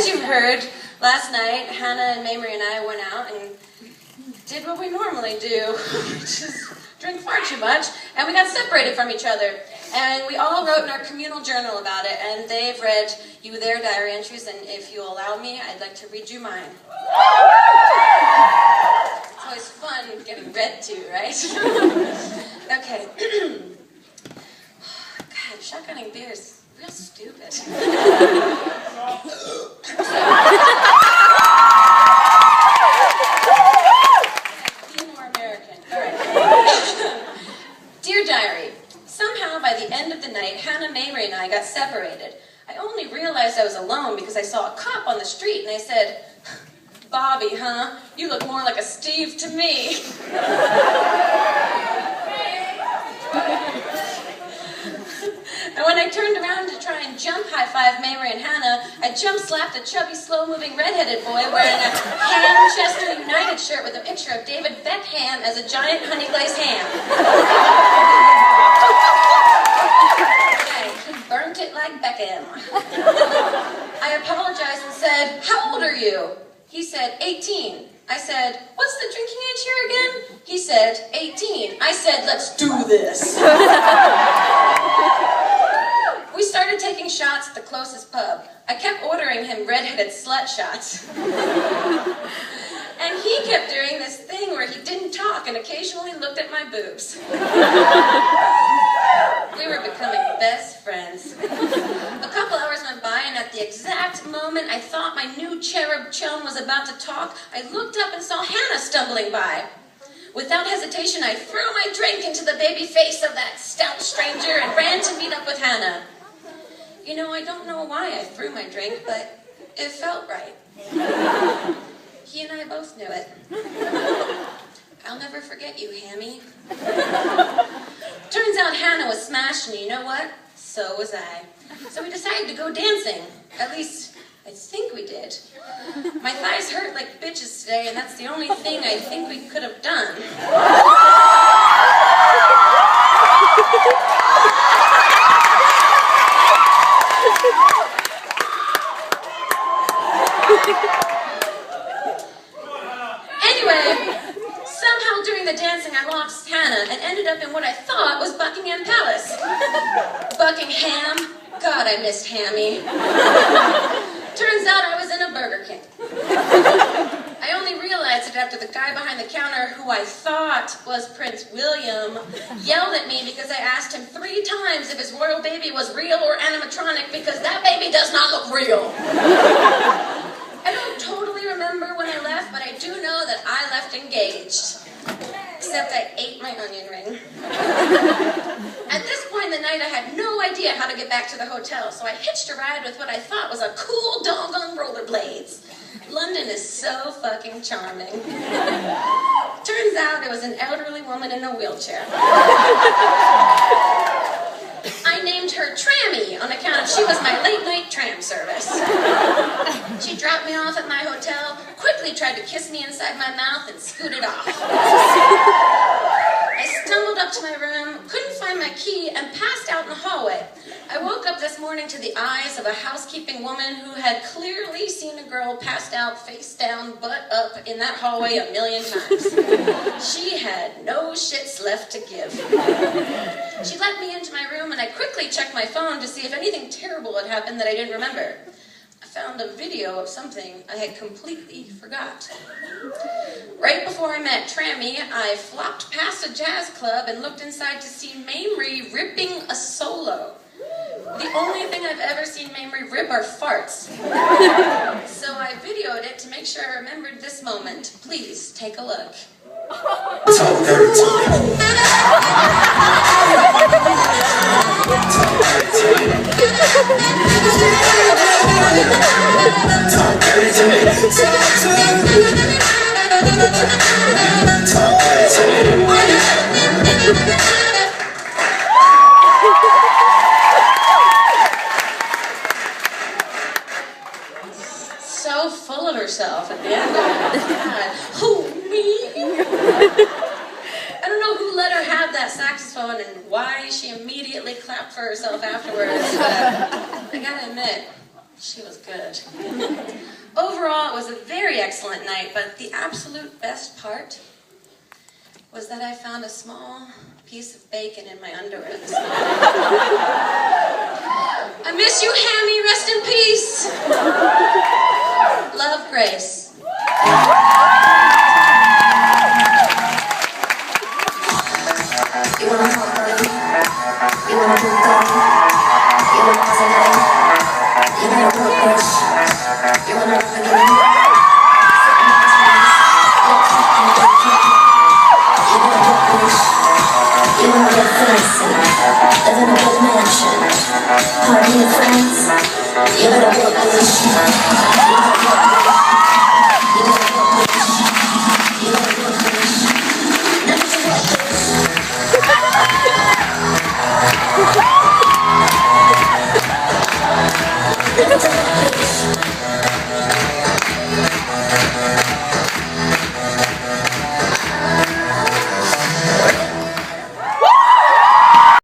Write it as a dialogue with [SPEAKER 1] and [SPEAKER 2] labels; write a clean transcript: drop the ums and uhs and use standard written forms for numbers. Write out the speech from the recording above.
[SPEAKER 1] As you've heard, last night, Hannah and Mamrie and I went out and did what we normally do, which is drink far too much, and we got separated from each other. And we all wrote in our communal journal about it, and they've read you their diary entries, and if you allow me, I'd like to read you mine. It's always fun getting read to, right? Okay. God, shotgunning beer is real stupid. Be more American. All right. Dear Diary, somehow by the end of the night, Hannah, Mamrie, and I got separated. I only realized I was alone because I saw a cop on the street, and I said, "Bobby, huh? You look more like a Steve to me." And when I turned around to try and jump high-five Mamrie and Hannah, I jump-slapped a chubby, slow-moving, redheaded boy wearing a Manchester United shirt with a picture of David Beckham as a giant honey-glazed ham. He burnt it like Beckham. I apologized and said, "How old are you?" He said, 18. I said, "What's the drinking age here again?" He said, 18. I said, "Let's do this." We started taking shots at the closest pub. I kept ordering him redheaded slut shots. And he kept doing this thing where he didn't talk and occasionally looked at my boobs. We were becoming best friends. A couple hours went by, and at the exact moment I thought my new cherub chum was about to talk, I looked up and saw Hannah stumbling by. Without hesitation, I threw my drink into the baby face of that stout stranger and ran to meet up with Hannah. You know, I don't know why I threw my drink, but it felt right. He and I both knew it. I'll never forget you, Hammy. Turns out Hannah was smashed, and you know what? So was I. So we decided to go dancing. At least, I think we did. My thighs hurt like bitches today, and that's the only thing I think we could have done. Anyway, somehow during the dancing I lost Hannah and ended up in what I thought was Buckingham Palace. Buckingham? God, I missed Hammy. Turns out I was in a Burger King. I only realized it after the guy behind the counter, who I thought was Prince William, yelled at me because I asked him 3 times if his royal baby was real or animatronic, because that baby does not look real. I don't totally remember when I left, but I do know that I left engaged. Except I ate my onion ring. At this point in the night, I had no idea how to get back to the hotel, so I hitched a ride with what I thought was a cool dog on rollerblades. London is so fucking charming. Turns out it was an elderly woman in a wheelchair. I named her Trammy on account of she was my late-night tram service. She dropped me off at my hotel, quickly tried to kiss me inside my mouth, and scooted off. I stumbled up to my room, couldn't find my key, and passed out in the hallway. I woke up this morning to the eyes of a housekeeping woman who had clearly seen a girl passed out, face down, butt up in that hallway a million times. She had no shits left to give. She let me into my room, and I quickly checked my phone to see if anything terrible had happened that I didn't remember. I found a video of something I had completely forgot. Right before I met Trammy, I flopped past a jazz club and looked inside to see Mamrie ripping a solo. The only thing I've ever seen Mamrie rip are farts. So I videoed it to make sure I remembered this moment. Please, take a look. Talk dirty to me. Talk dirty to me. Talk dirty to me. So full of herself at the end of it. God. Who, me? I don't know who let her have that saxophone and why she immediately clapped for herself afterwards, but I gotta admit, She was good. Overall, it was a very excellent night, but the absolute best part was that I found a small piece of bacon in my underwear this morning. I miss you, Hammy. Rest in peace. Love, Grace. You wanna talk, baby? You wanna do that? You wanna tonight? You wanna work, bitch? You wanna rub again? You wanna work, bitch? You wanna get fancy? Live in a good mansion? Party with friends? You better work, bitch. You wanna work, bitch? You wanna work, bitch? You wanna work, bitch? Let me see what, bitch. Let me see what, bitch.